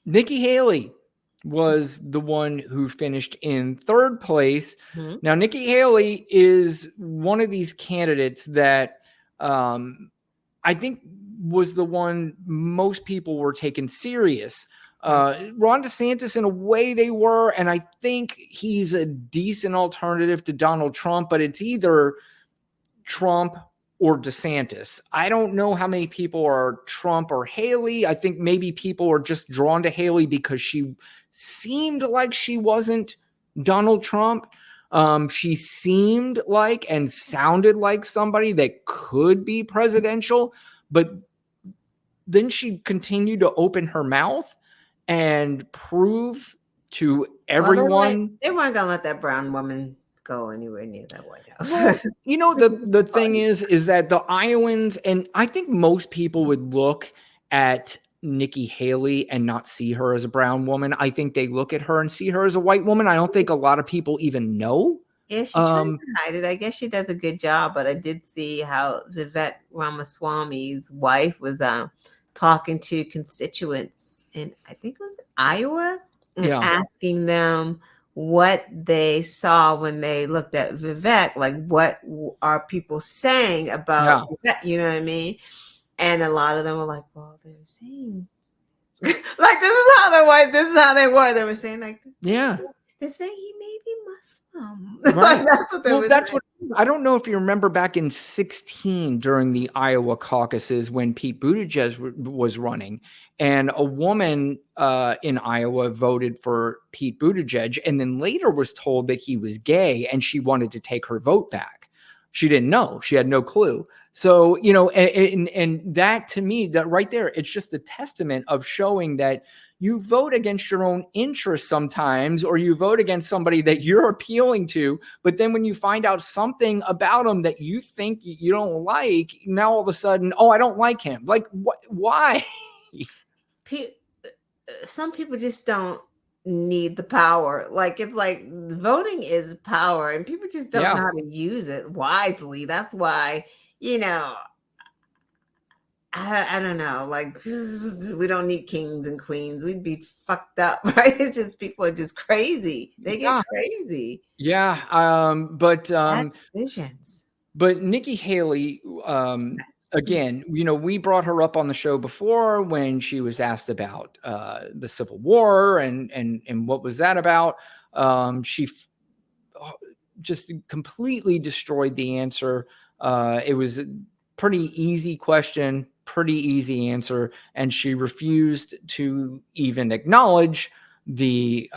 Nikki Haley was the one who finished in third place. Mm-hmm. Now, Nikki Haley is one of these candidates that I think was the one most people were taking serious. Ron DeSantis, in a way, they were, and I think he's a decent alternative to Donald Trump, but it's either Trump or DeSantis. I don't know how many people are Trump or Haley. I think maybe people are just drawn to Haley because she seemed like she wasn't Donald Trump. She seemed like and sounded like somebody that could be presidential, but then she continued to open her mouth and prove to everyone. They weren't going to let that brown woman go anywhere near that White House. Well, the thing is that the Iowans, and I think most people would look at Nikki Haley and not see her as a brown woman. I think they look at her and see her as a white woman. I don't think a lot of people even know. Yeah, she's trying to hide it. I guess she does a good job, but I did see how Vivek Ramaswamy's wife was talking to constituents in, I think it was Iowa, and asking them what they saw when they looked at Vivek, like what are people saying about Vivek, you know what I mean? And a lot of them were like, well, they're saying like this is how they were. They were saying like, they're saying he may be Muslim. Right. Like, that's what they were saying. What I don't know if you remember back in 2016 during the Iowa caucuses when Pete Buttigieg was running, and a woman in Iowa voted for Pete Buttigieg and then later was told that he was gay and she wanted to take her vote back. She didn't know. She had no clue. So, and that to me, that right there, it's just a testament of showing that you vote against your own interests sometimes, or you vote against somebody that you're appealing to. But then when you find out something about them that you think you don't like, now all of a sudden, oh, I don't like him. Like, what? Why? Some people just don't need the power. Like, it's like voting is power and people just don't know how to use it wisely. That's why, I don't know, like, we don't need kings and queens. We'd be fucked up, right? It's just people are just crazy. They get crazy. But decisions. But Nikki Haley, again, we brought her up on the show before when she was asked about the Civil War and what was that about. She just completely destroyed the answer. It was a pretty easy question, pretty easy answer, and she refused to even acknowledge the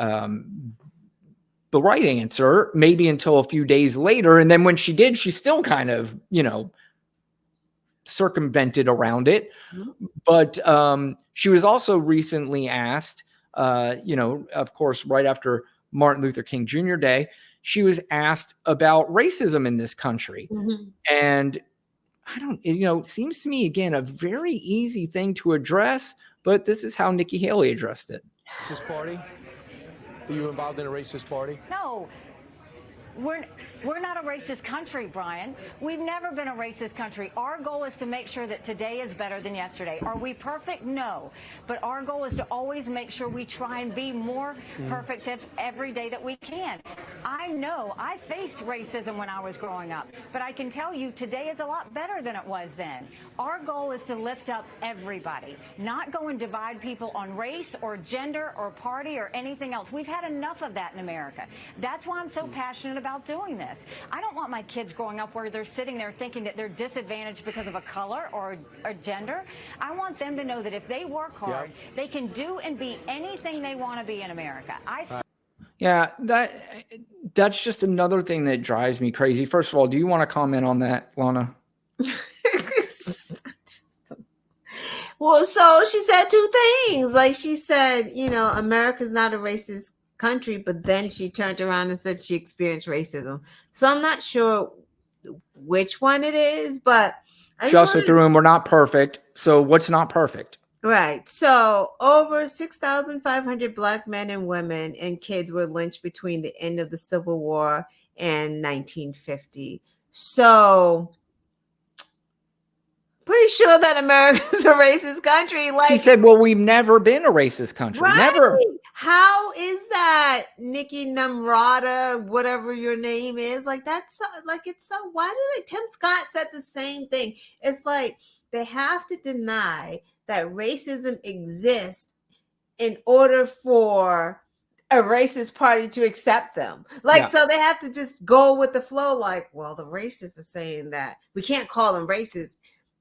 right answer, maybe until a few days later. And then when she did, she still kind of, circumvented around it. Mm-hmm. But she was also recently asked, of course, right after Martin Luther King Jr. Day, she was asked about racism in this country. Mm-hmm. And it seems to me, again, a very easy thing to address, but this is how Nikki Haley addressed it. Racist party? Are you involved in a racist party? No. We're not a racist country, Brian. We've never been a racist country. Our goal is to make sure that today is better than yesterday. Are we perfect? No. But our goal is to always make sure we try and be more perfect every day that we can. I know I faced racism when I was growing up, but I can tell you today is a lot better than it was then. Our goal is to lift up everybody, not go and divide people on race or gender or party or anything else. We've had enough of that in America. That's why I'm so passionate about doing this. I don't want my kids growing up where they're sitting there thinking that they're disadvantaged because of a color or a gender. I want them to know that if they work hard, they can do and be anything they want to be in America. That's just another thing that drives me crazy. First of all, do you want to comment on that, Lana? Well, so she said two things. Like, she said, America's not a racist country, but then she turned around and said she experienced racism. So I'm not sure which one it is, but she also threw in, we're not perfect. So what's not perfect? Right. So over 6,500 Black men and women and kids were lynched between the end of the Civil War and 1950. So pretty sure that America's a racist country. Like She said, well, we've never been a racist country. right? Never. How is that, Nikki Namrata, whatever your name is? Like that's so, like it's so. Why do they? Tim Scott said the same thing. It's like they have to deny that racism exists in order for a racist party to accept them. Like, so they have to just go with the flow. Like, well, the racists are saying that we can't call them racist,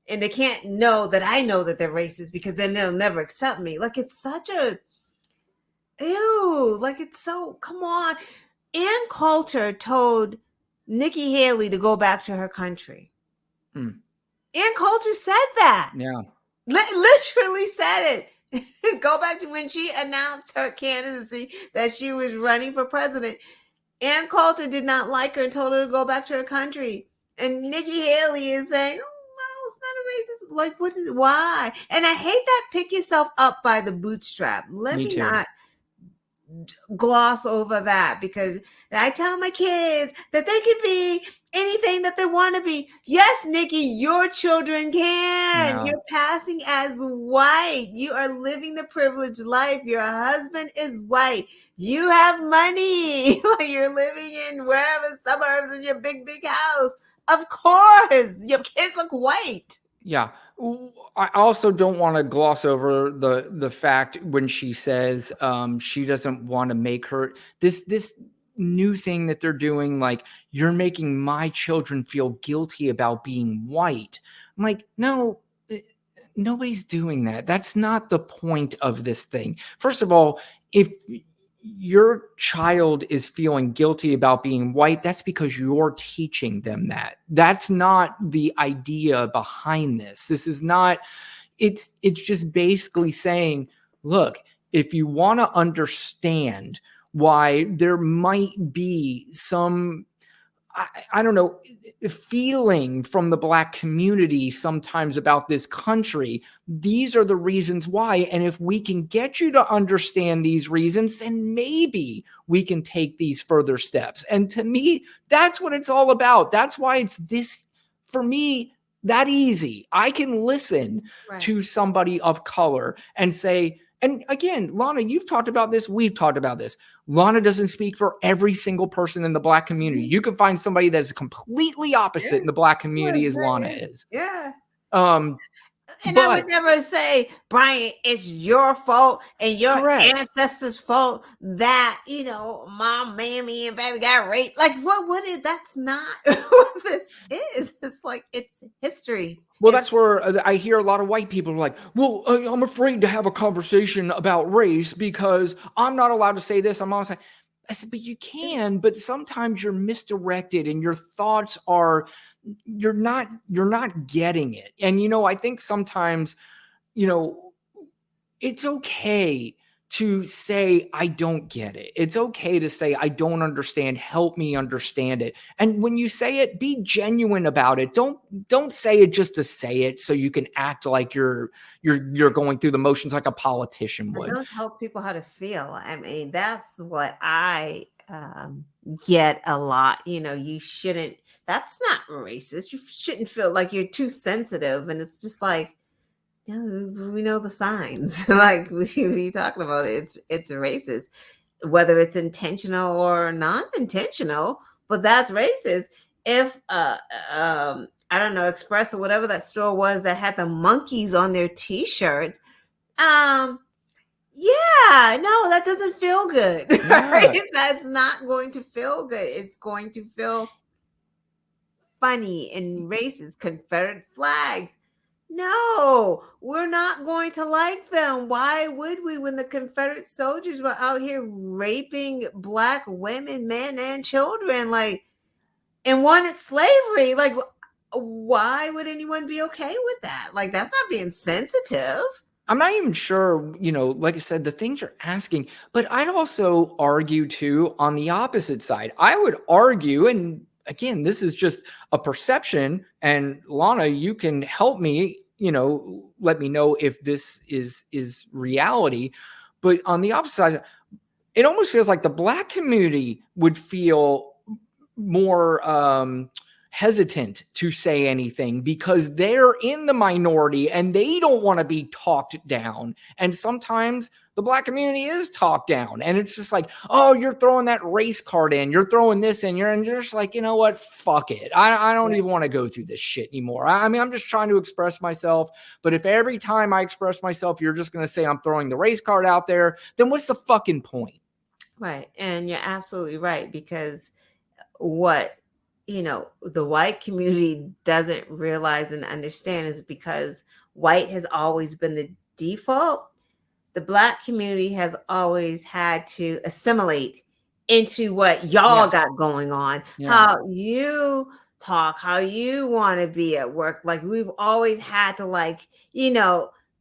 and they can't know that I know that they're racist because then they'll never accept me. Like, it's such a ew. Like, it's so, come on. Ann Coulter told Nikki Haley to go back to her country. Ann Coulter said that. Yeah. Literally said it. Go back to when she announced her candidacy that she was running for president. Ann Coulter did not like her and told her to go back to her country. And Nikki Haley is saying, "Oh no, it's not a racist." Like, why? And I hate that pick yourself up by the bootstrap. Let me not gloss over that, because I tell my kids that they can be anything that they want to be. Yes, Nikki, your children can. No. You're passing as white. You are living the privileged life. Your husband is white. You have money. You're living in wherever suburbs in your big house. Of course, your kids look white. Yeah. I also don't want to gloss over the fact when she says she doesn't want to make her this new thing that they're doing, like, you're making my children feel guilty about being white. I'm like, no, nobody's doing that. That's not the point of this thing. First of all, if your child is feeling guilty about being white, that's because you're teaching them that. That's not the idea behind this. This is not, it's just basically saying, look, if you want to understand why there might be some, I don't know, feeling from the Black community sometimes about this country, these are the reasons why. And if we can get you to understand these reasons, then maybe we can take these further steps. And to me, that's what it's all about. That's why it's this, for me, that easy. I can listen to somebody of color and say, and again, Lana, you've talked about this. We've talked about this. Lana doesn't speak for every single person in the Black community. You can find somebody that's completely opposite in the Black community as Lana is. Yeah. And I would never say, Brian, it's your fault and your ancestors' fault that, mom, mammy, and baby got raped. Like, what is, that's not what this is. It's like, it's history. Well, that's where I hear a lot of white people are like, well, I'm afraid to have a conversation about race because I'm not allowed to say this. I'm not saying. I said, but you can, but sometimes you're misdirected and your thoughts are, you're not getting it. And, I think sometimes, it's okay to say, I don't get it. It's okay to say, I don't understand. Help me understand it. And when you say it, be genuine about it. Don't say it just to say it so you can act like you're going through the motions like a politician would. Don't tell people how to feel. I mean, that's what I get a lot. You shouldn't, that's not racist. You shouldn't feel like you're too sensitive. And it's just like, we know the signs. Like we talking about it, it's racist, whether it's intentional or non-intentional, but that's racist. If I don't know, Express or whatever that store was that had the monkeys on their t-shirts, yeah, no, that doesn't feel good. Right? That's not going to feel good. It's going to feel funny and racist. Confederate flags. No, we're not going to like them. Why would we, when the Confederate soldiers were out here raping Black women, men, and children, like, and wanted slavery? Like, why would anyone be okay with that? Like, that's not being sensitive. I'm not even sure, like I said, the things you're asking, but I'd also argue too on the opposite side. I would argue, and again, this is just a perception, and Lana, you can help me, let me know if this is reality. But on the opposite side, it almost feels like the Black community would feel more, hesitant to say anything because they're in the minority and they don't want to be talked down. And sometimes the Black community is talked down, and it's just like, oh, you're throwing that race card in, you're throwing this in, you're just like, you know what, fuck it. I don't even want to go through this shit anymore. I mean, I'm just trying to express myself. But if every time I express myself, you're just going to say I'm throwing the race card out there, then what's the fucking point? Right. And you're absolutely right, because what the white community doesn't realize and understand is because white has always been the default, the Black community has always had to assimilate into what y'all got going on, how you talk, how you want to be at work. Like, we've always had to, like,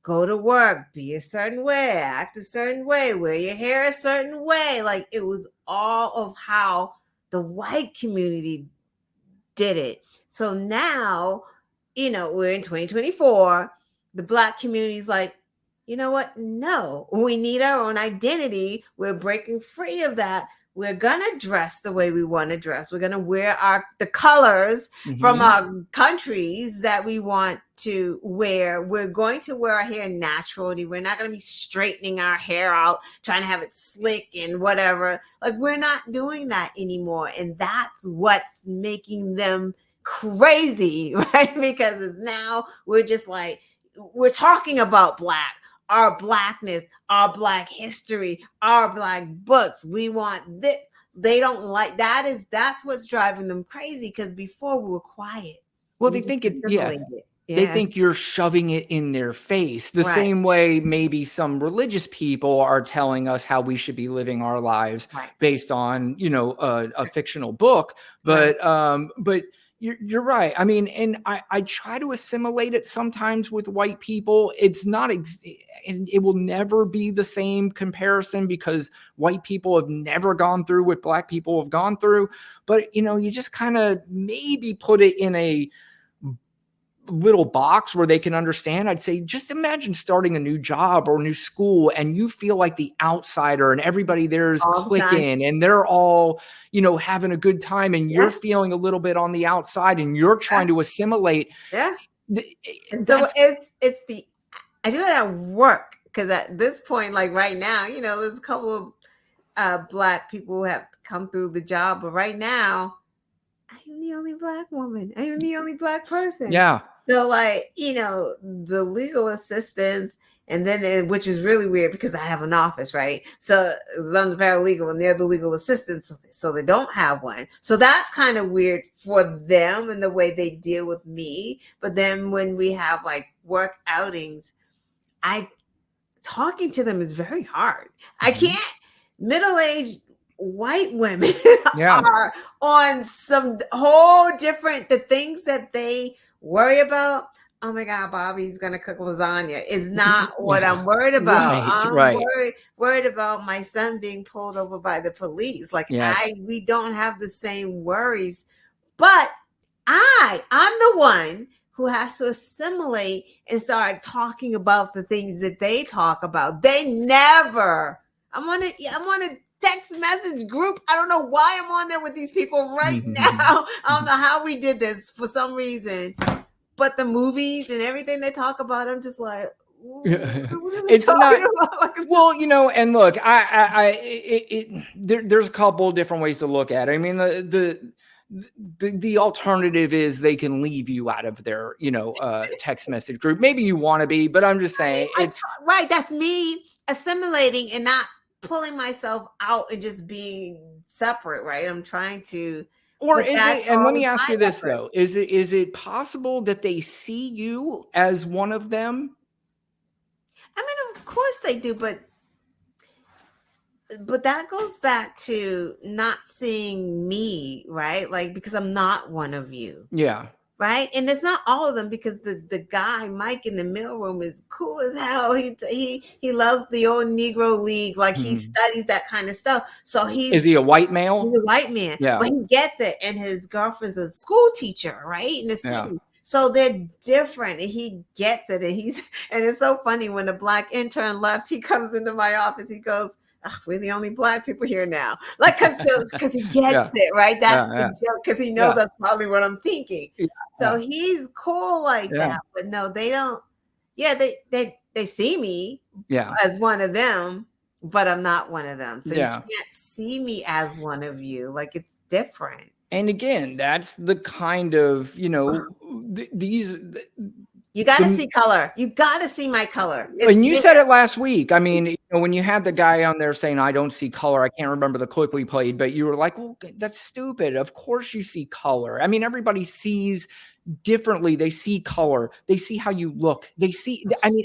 go to work, be a certain way, act a certain way, wear your hair a certain way. Like, it was all of how the white community did it. So now, we're in 2024. The Black community is like, you know what? No, we need our own identity. We're breaking free of that. We're going to dress the way we want to dress. We're going to wear the colors from our countries that we want to wear. We're going to wear our hair naturally. We're not going to be straightening our hair out, trying to have it slick and whatever. Like, we're not doing that anymore. And that's what's making them crazy, right? Because now we're just like, we're talking about Black, our Blackness, our Black history, our Black books. We want this. They don't like that. That's what's driving them crazy, because before we were quiet. Well, they think they think you're shoving it in their face the same way maybe some religious people are telling us how we should be living our lives based on, a fictional book. But you're right. I mean, and I try to assimilate it sometimes with white people. It's not, it will never be the same comparison, because white people have never gone through what Black people have gone through. But, you just kind of maybe put it in a little box where they can understand. I'd say, just imagine starting a new job or new school and you feel like the outsider and everybody there's clicking and they're all, having a good time, and you're feeling a little bit on the outside and you're trying to assimilate. And so I do it at work, because at this point, like right now, there's a couple of Black people who have come through the job, but right now I'm the only Black woman. I'm the only Black person. Yeah. So, like, the legal assistants, and then, which is really weird because I have an office, right? So I'm the paralegal and they're the legal assistants, so they don't have one. So that's kind of weird for them and the way they deal with me. But then when we have like work outings, talking to them is very hard. I can't. Middle-aged white women are on some whole different, the things that they worry about. Oh my God, Bobby's gonna cook lasagna is not what I'm worried about. I'm worried about my son being pulled over by the police. Like, we don't have the same worries, but I'm the one who has to assimilate and start talking about the things that they talk about. They never. I'm on a text message group. I don't know why I'm on there with these people right now. I don't know how we did this for some reason, but the movies and everything they talk about, I'm just like, it's not well, and look, there's a couple different ways to look at it. I mean, the alternative is they can leave you out of their, text message group. Maybe you want to be, but I'm just saying it's right. That's me assimilating and not pulling myself out and just being separate, right? I'm trying to. Or is it, and let me ask you this though, is it possible that they see you as one of them? I mean, of course they do, but that goes back to not seeing me, right? Like, because I'm not one of you. Yeah. Right. And it's not all of them, because the guy, Mike, in the mailroom is cool as hell. He loves the old Negro League. Like, he studies that kind of stuff. So is he a white male? He's a white man. Yeah. But he gets it. And his girlfriend's a school teacher, right? In the city. Yeah. So they're different, and he gets it. And it's so funny when the Black intern left, he comes into my office. He goes, we're the only black people here now. Like, because he gets it, right? That's the joke, because he knows that's probably what I'm thinking. So he's cool like that. But no, they don't. Yeah, they see me as one of them, but I'm not one of them. So you can't see me as one of you. Like, it's different. And again, that's the kind of, these. You got to see color. You got to see my color. And you said it last week. I mean, when you had the guy on there saying, I don't see color, I can't remember the clip we played, but you were like, well, that's stupid. Of course you see color. I mean, everybody sees differently. They see color. They see how you look.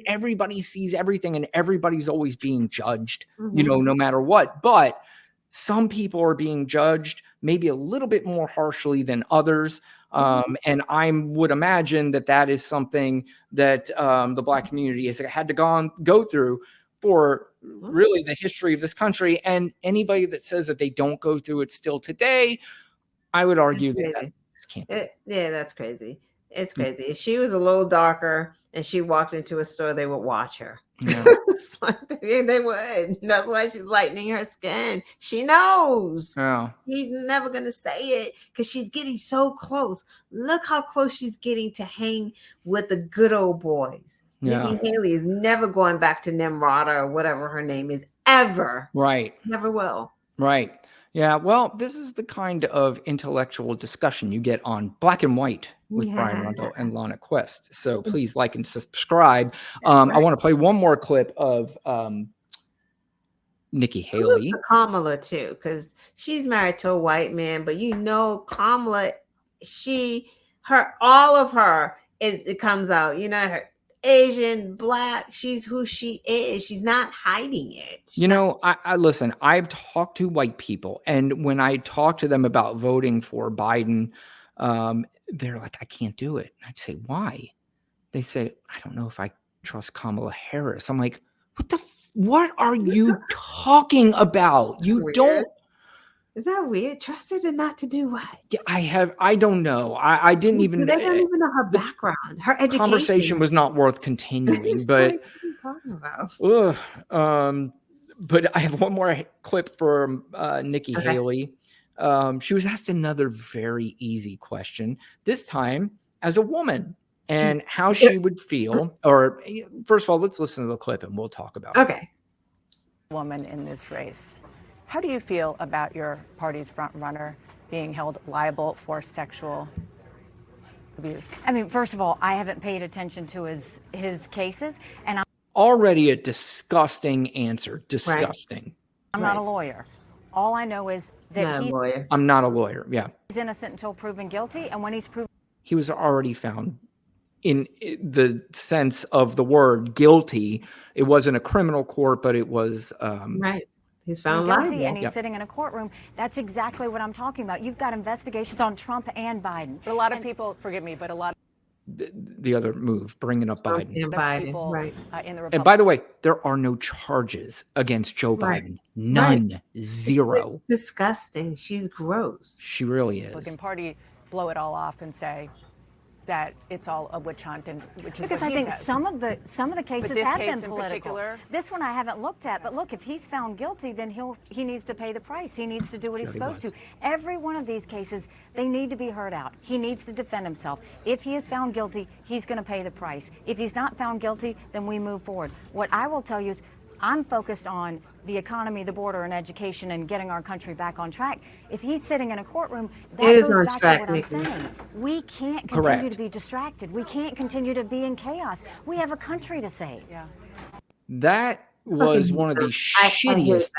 Everybody sees everything, and everybody's always being judged, no matter what. But some people are being judged maybe a little bit more harshly than others. And I would imagine that is something that the Black community has had to go through for really the history of this country. And anybody that says that they don't go through it still today, I would argue that can't be. That's crazy. It's crazy. If she was a little darker and she walked into a store, they would watch her. Yeah. They would. That's why she's lightening her skin. She knows. Yeah. She's never going to say it because she's getting so close. Look how close she's getting to hang with the good old boys. Yeah. Nikki Haley is never going back to Nimrata or whatever her name is ever. Right. Never will. Right. Yeah, well, this is the kind of intellectual discussion you get on Black and White with Brian Rundle and Lana Quest. So please like and subscribe. I want to play one more clip of Nikki Haley. Kamala too, because she's married to a white man, but Kamala, all of her it comes out. Her Asian, Black, she's who she is. She's not hiding it. I listen, I've talked to white people, and when I talk to them about voting for Biden, they're like, I can't do it. I'd say, why? They say, I don't know if I trust Kamala Harris. I'm like, what are you talking about? You don't. Is that weird? Trusted and not to do what? I don't know. I didn't even. They don't even know her background, her education. Conversation was not worth continuing, but. What are you talking about? But I have one more clip from Nikki Haley. She was asked another very easy question, this time as a woman, and how she would feel. Or first of all, let's listen to the clip and we'll talk about it. Okay. Woman in this race. How do you feel about your party's front runner being held liable for sexual abuse? I mean, first of all, I haven't paid attention to his cases, and I'm already a disgusting answer. Disgusting. Right. I'm not a lawyer. All I know is that I'm not a lawyer. Yeah. He's innocent until proven guilty, and when he's proven, he was already found in the sense of the word guilty. It wasn't a criminal court, but it was right. He's found guilty, and he's sitting in a courtroom. That's exactly what I'm talking about. You've got investigations on Trump and Biden. But a lot of people, forgive me, but a lot of the other move, bringing up Biden. And Biden, people, right. In the and by the way, there are no charges against Joe Biden. None. Right. Zero. It's disgusting. She's gross. She really is. Republican Party blow it all off and say that it's all a witch hunt, and which is because what I think says. some of the cases have been political. Particular, this one I haven't looked at, but look, if he's found guilty, then he needs to pay the price. He needs to do what he's supposed to. Every one of these cases, they need to be heard out. He needs to defend himself. If he is found guilty, he's going to pay the price. If he's not found guilty, then we move forward. What I will tell you is, I'm focused on the economy, the border, and education, and getting our country back on track. If he's sitting in a courtroom, that goes back to what I'm saying. We can't continue to be distracted. We can't continue to be in chaos. We have a country to save. Yeah. That was one of the shittiest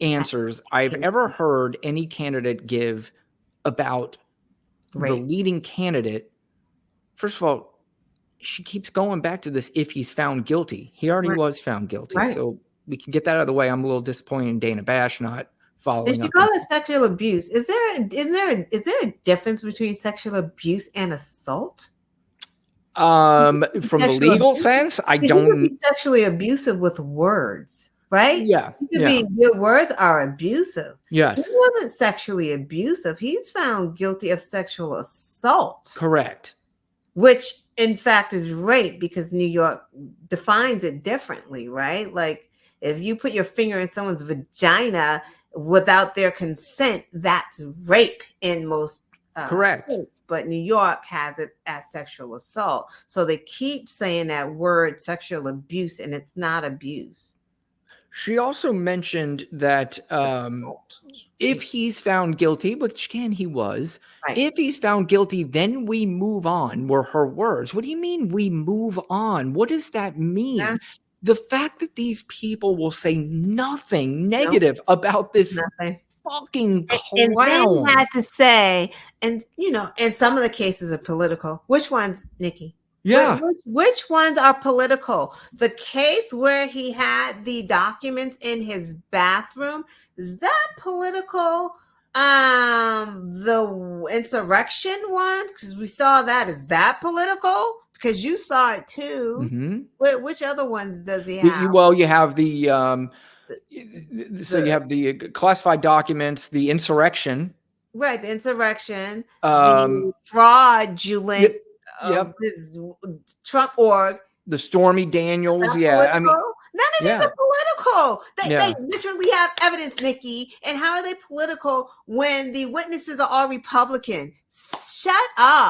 answers I've ever heard any candidate give about the leading candidate. First of all, she keeps going back to this, if he's found guilty. He already was found guilty. So we can get that out of the way. I'm a little disappointed in Dana Bash not following up. She call it sexual abuse. Is there a difference between sexual abuse and assault? From the legal sense, I don't. You can be sexually abusive with words, right? Yeah. Your words are abusive. Yes. He wasn't sexually abusive. He's found guilty of sexual assault. Correct. Which in fact is rape, because New York defines it differently, right? Like If you put your finger in someone's vagina without their consent, that's rape in most Correct. states. But New York has it as sexual assault. So they keep saying that word sexual abuse, and it's not abuse. She also mentioned that if he's found guilty, which again he was, Right. if he's found guilty, then we move on, were her words. What do you mean we move on? What does that mean? Yeah. The fact that these people will say nothing negative about this Nothing. fucking And then clown. had to say, and and some of the cases are political. Which ones, Nikki? Yeah. Which ones are political? The case where he had the documents in his bathroom, is that political? The insurrection one, because we saw that. Is that political? Because you saw it too. Mhm. Which other ones does he You, have? well, you have the so you have the classified documents, the insurrection. Right, the insurrection, the Um, fraudulent yep. this Trump org. The Stormy Is Daniels. that Yeah. I mean, political? None of these yeah. are political. They Yeah. literally have evidence, Nikki. And how are they political when the witnesses are all Republican? Shut up.